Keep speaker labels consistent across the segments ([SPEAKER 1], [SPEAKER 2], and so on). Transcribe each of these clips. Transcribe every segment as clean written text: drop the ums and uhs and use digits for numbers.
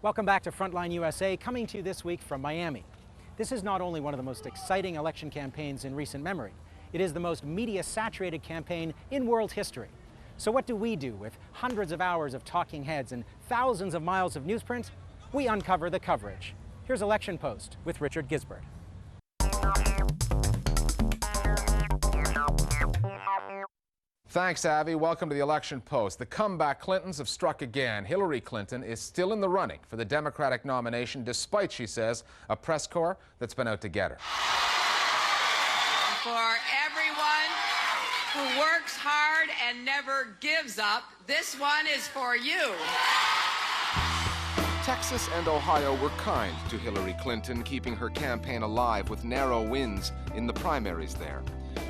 [SPEAKER 1] Welcome back to Frontline USA, coming to you this week from Miami. This is not only one of the most exciting election campaigns in recent memory, it is the most media-saturated campaign in world history. So what do we do with hundreds of hours of talking heads and thousands of miles of newsprint? We uncover the coverage. Here's Election Post with Richard Gisbert.
[SPEAKER 2] Thanks, Abby. Welcome to the Election Post. The comeback Clintons have struck again. Hillary Clinton is still in the running for the Democratic nomination, despite, she says, a press corps that's been out to get her.
[SPEAKER 3] For everyone who works hard and never gives up, this one is for you.
[SPEAKER 2] Texas and Ohio were kind to Hillary Clinton, keeping her campaign alive with narrow wins in the primaries there.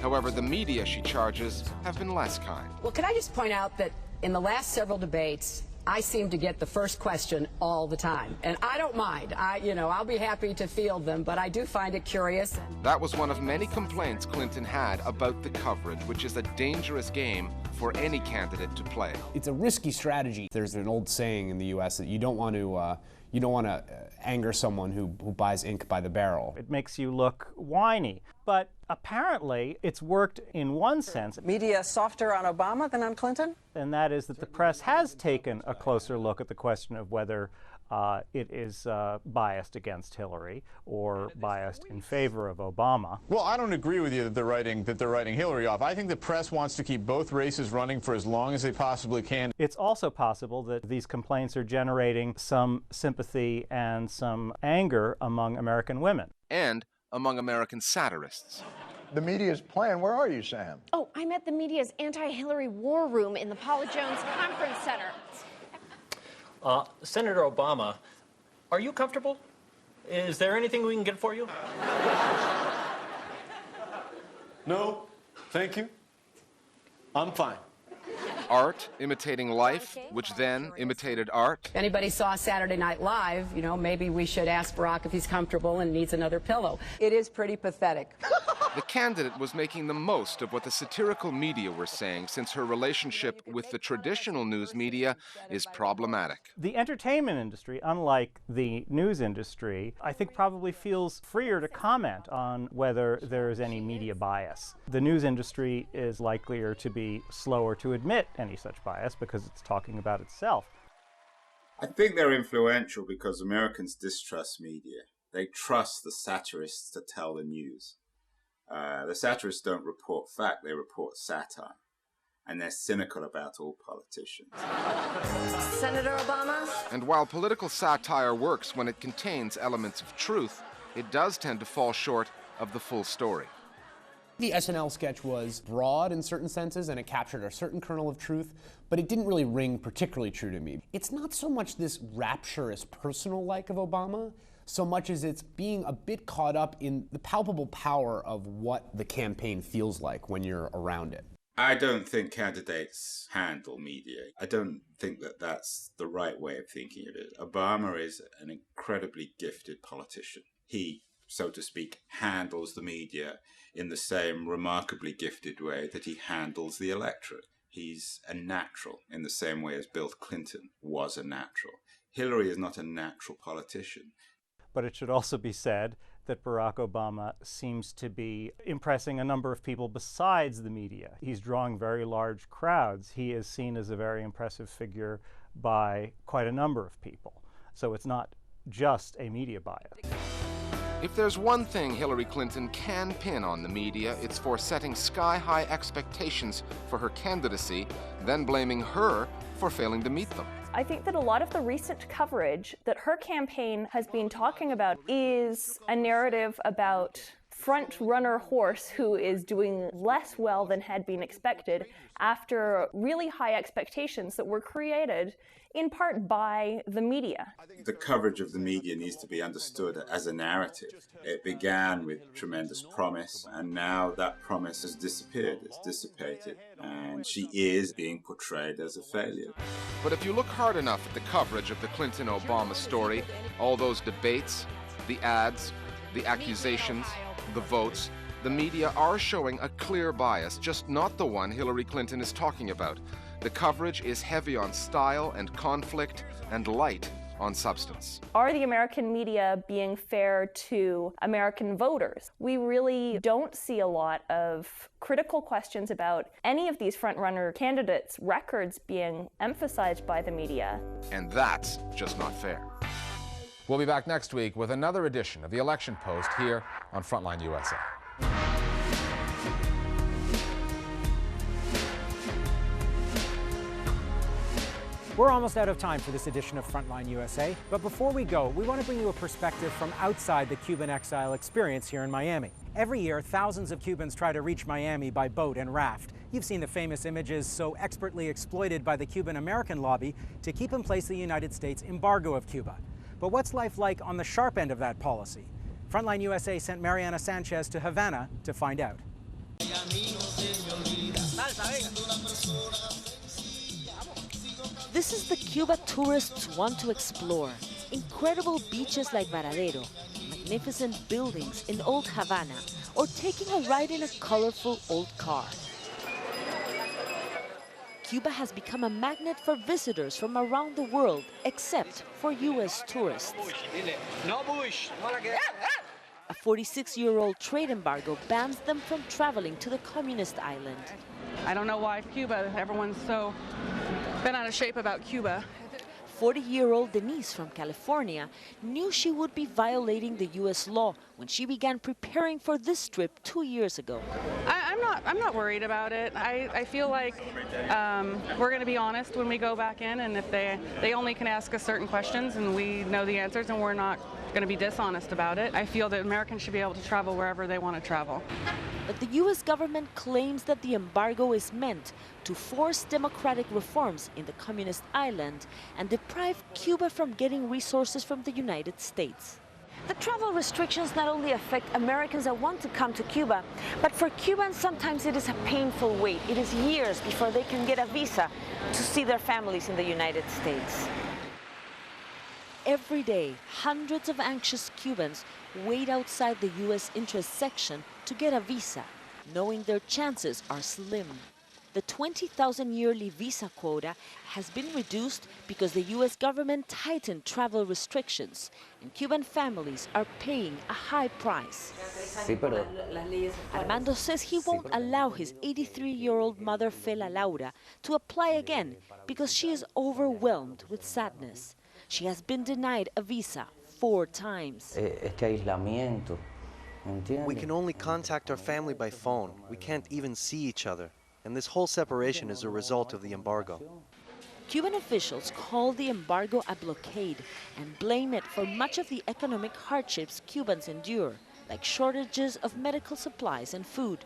[SPEAKER 2] However, the media, she charges, have been less kind.
[SPEAKER 4] Well, can I just point out that in the last several debates, I seem to get the first question all the time. And I don't mind. I'll be happy to field them, but I do find it curious.
[SPEAKER 2] That was one of many complaints Clinton had about the coverage, which is a dangerous game for any candidate to play.
[SPEAKER 5] It's a risky strategy. There's an old saying in the U.S. that you don't want to anger someone who buys ink by the barrel.
[SPEAKER 6] It makes you look whiny. But apparently, it's worked in one sense.
[SPEAKER 7] Media softer on Obama than on Clinton?
[SPEAKER 6] And that is that the press has taken a closer look at the question of whether it is biased against Hillary or biased in favor of Obama.
[SPEAKER 8] Well, I don't agree with you that they're writing Hillary off. I think the press wants to keep both races running for as long as they possibly can.
[SPEAKER 6] It's also possible that these complaints are generating some sympathy and some anger among American women.
[SPEAKER 2] And among American satirists.
[SPEAKER 9] The media's plan. Where are you, Sam?
[SPEAKER 10] Oh, I'm at the media's anti-Hillary war room in the Paula Jones Conference Center.
[SPEAKER 11] Senator Obama, are you comfortable? Is there anything we can get for you?
[SPEAKER 12] No, thank you. I'm fine.
[SPEAKER 2] Art imitating life, which then imitated art.
[SPEAKER 4] If anybody saw Saturday Night Live, maybe we should ask Barack if he's comfortable and needs another pillow.
[SPEAKER 7] It is pretty pathetic.
[SPEAKER 2] The candidate was making the most of what the satirical media were saying, since her relationship with the traditional news media is problematic.
[SPEAKER 6] The entertainment industry, unlike the news industry, I think probably feels freer to comment on whether there is any media bias. The news industry is likelier to be slower to admit any such bias because it's talking about itself.
[SPEAKER 13] I think they're influential because Americans distrust media. They trust the satirists to tell the news. The satirists don't report fact, they report satire. And they're cynical about all politicians.
[SPEAKER 10] Senator Obama?
[SPEAKER 2] And while political satire works when it contains elements of truth, it does tend to fall short of the full story.
[SPEAKER 5] The SNL sketch was broad in certain senses, and it captured a certain kernel of truth, but it didn't really ring particularly true to me. It's not so much this rapturous personal like of Obama, so much as it's being a bit caught up in the palpable power of what the campaign feels like when you're around it.
[SPEAKER 13] I don't think candidates handle media. I don't think that that's the right way of thinking of it. Obama is an incredibly gifted politician. He, so to speak, handles the media in the same remarkably gifted way that he handles the electorate. He's a natural in the same way as Bill Clinton was a natural. Hillary is not a natural politician.
[SPEAKER 6] But it should also be said that Barack Obama seems to be impressing a number of people besides the media. He's drawing very large crowds. He is seen as a very impressive figure by quite a number of people. So it's not just a media bias.
[SPEAKER 2] If there's one thing Hillary Clinton can pin on the media, it's for setting sky-high expectations for her candidacy, then blaming her for failing to meet them.
[SPEAKER 14] I think that a lot of the recent coverage that her campaign has been talking about is a narrative about front-runner horse who is doing less well than had been expected after really high expectations that were created in part by the media.
[SPEAKER 13] The coverage of the media needs to be understood as a narrative. It began with tremendous promise, and now that promise has disappeared, it's dissipated, and she is being portrayed as a failure.
[SPEAKER 2] But if you look hard enough at the coverage of the Clinton-Obama story, all those debates, the ads, the accusations, the votes, the media are showing a clear bias, just not the one Hillary Clinton is talking about. The coverage is heavy on style and conflict and light on substance.
[SPEAKER 14] Are the American media being fair to American voters? We really don't see a lot of critical questions about any of these front-runner candidates' records being emphasized by the media.
[SPEAKER 2] And that's just not fair.
[SPEAKER 15] We'll be back next week with another edition of The Election Post here on Frontline USA.
[SPEAKER 1] We're almost out of time for this edition of Frontline USA, but before we go, we want to bring you a perspective from outside the Cuban exile experience here in Miami. Every year, thousands of Cubans try to reach Miami by boat and raft. You've seen the famous images so expertly exploited by the Cuban American lobby to keep in place the United States embargo of Cuba. But what's life like on the sharp end of that policy? Frontline USA sent Mariana Sanchez to Havana to find out.
[SPEAKER 16] This is the Cuba tourists want to explore. Incredible beaches like Varadero, magnificent buildings in old Havana, or taking a ride in a colorful old car. Cuba has become a magnet for visitors from around the world, except for U.S. tourists. A 46-year-old trade embargo bans them from traveling to the communist island.
[SPEAKER 17] I don't know why Cuba, everyone's so bent out of shape about Cuba.
[SPEAKER 16] 40-year-old Denise from California knew she would be violating the U.S. law when she began preparing for this trip 2 years ago.
[SPEAKER 17] I'm not worried about it. I feel like we're going to be honest when we go back in, and if they only can ask us certain questions and we know the answers, and we're not going to be dishonest about it. I feel that Americans should be able to travel wherever they want to travel.
[SPEAKER 16] But the U.S. government claims that the embargo is meant to force democratic reforms in the communist island and deprive Cuba from getting resources from the United States.
[SPEAKER 18] The travel restrictions not only affect Americans that want to come to Cuba, but for Cubans sometimes it is a painful wait. It is years before they can get a visa to see their families in the United States.
[SPEAKER 16] Every day, hundreds of anxious Cubans wait outside the U.S. interest section to get a visa, knowing their chances are slim. The 20,000 yearly visa quota has been reduced because the U.S. government tightened travel restrictions, and Cuban families are paying a high price. Armando says he won't allow his 83-year-old mother, Fela Laura, to apply again because she is overwhelmed with sadness. She has been denied a visa 4 times.
[SPEAKER 19] We can only contact our family by phone. We can't even see each other. And this whole separation is a result of the embargo.
[SPEAKER 16] Cuban officials call the embargo a blockade and blame it for much of the economic hardships Cubans endure, like shortages of medical supplies and food.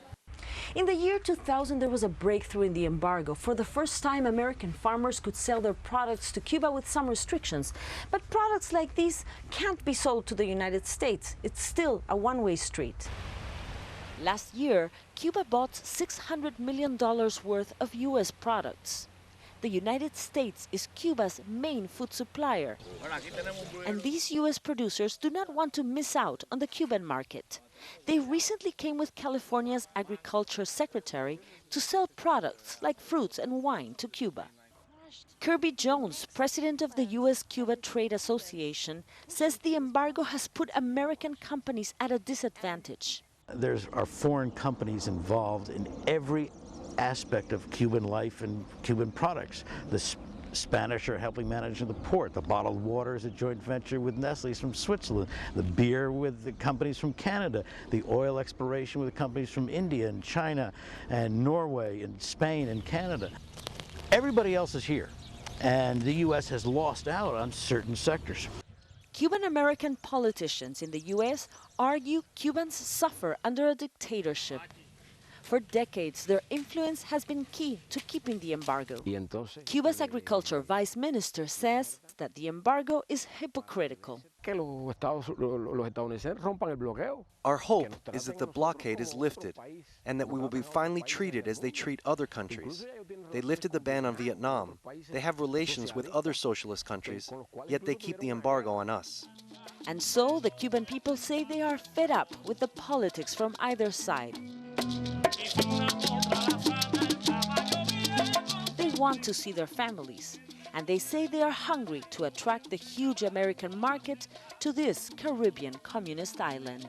[SPEAKER 18] In the year 2000, there was a breakthrough in the embargo. For the first time, American farmers could sell their products to Cuba with some restrictions. But products like these can't be sold to the United States. It's still a one-way street.
[SPEAKER 16] Last year, Cuba bought $600 million worth of U.S. products. The United States is Cuba's main food supplier. And these U.S. producers do not want to miss out on the Cuban market. They recently came with California's Agriculture Secretary to sell products like fruits and wine to Cuba. Kirby Jones, president of the U.S.-Cuba Trade Association, says the embargo has put American companies at a disadvantage.
[SPEAKER 20] There are foreign companies involved in every aspect of Cuban life and Cuban products. The Spanish are helping manage the port. The bottled water is a joint venture with Nestle from Switzerland. The beer with the companies from Canada. The oil exploration with the companies from India and China and Norway and Spain and Canada. Everybody else is here, and the U.S. has lost out on certain sectors.
[SPEAKER 16] Cuban American politicians in the U.S. argue Cubans suffer under a dictatorship. For decades, their influence has been key to keeping the embargo. Cuba's agriculture vice minister says that the embargo is hypocritical.
[SPEAKER 19] Our hope is that the blockade is lifted and that we will be finally treated as they treat other countries. They lifted the ban on Vietnam. They have relations with other socialist countries, yet they keep the embargo on us.
[SPEAKER 16] And so the Cuban people say they are fed up with the politics from either side. They want to see their families, And they say they are hungry to attract the huge American market to this Caribbean communist island.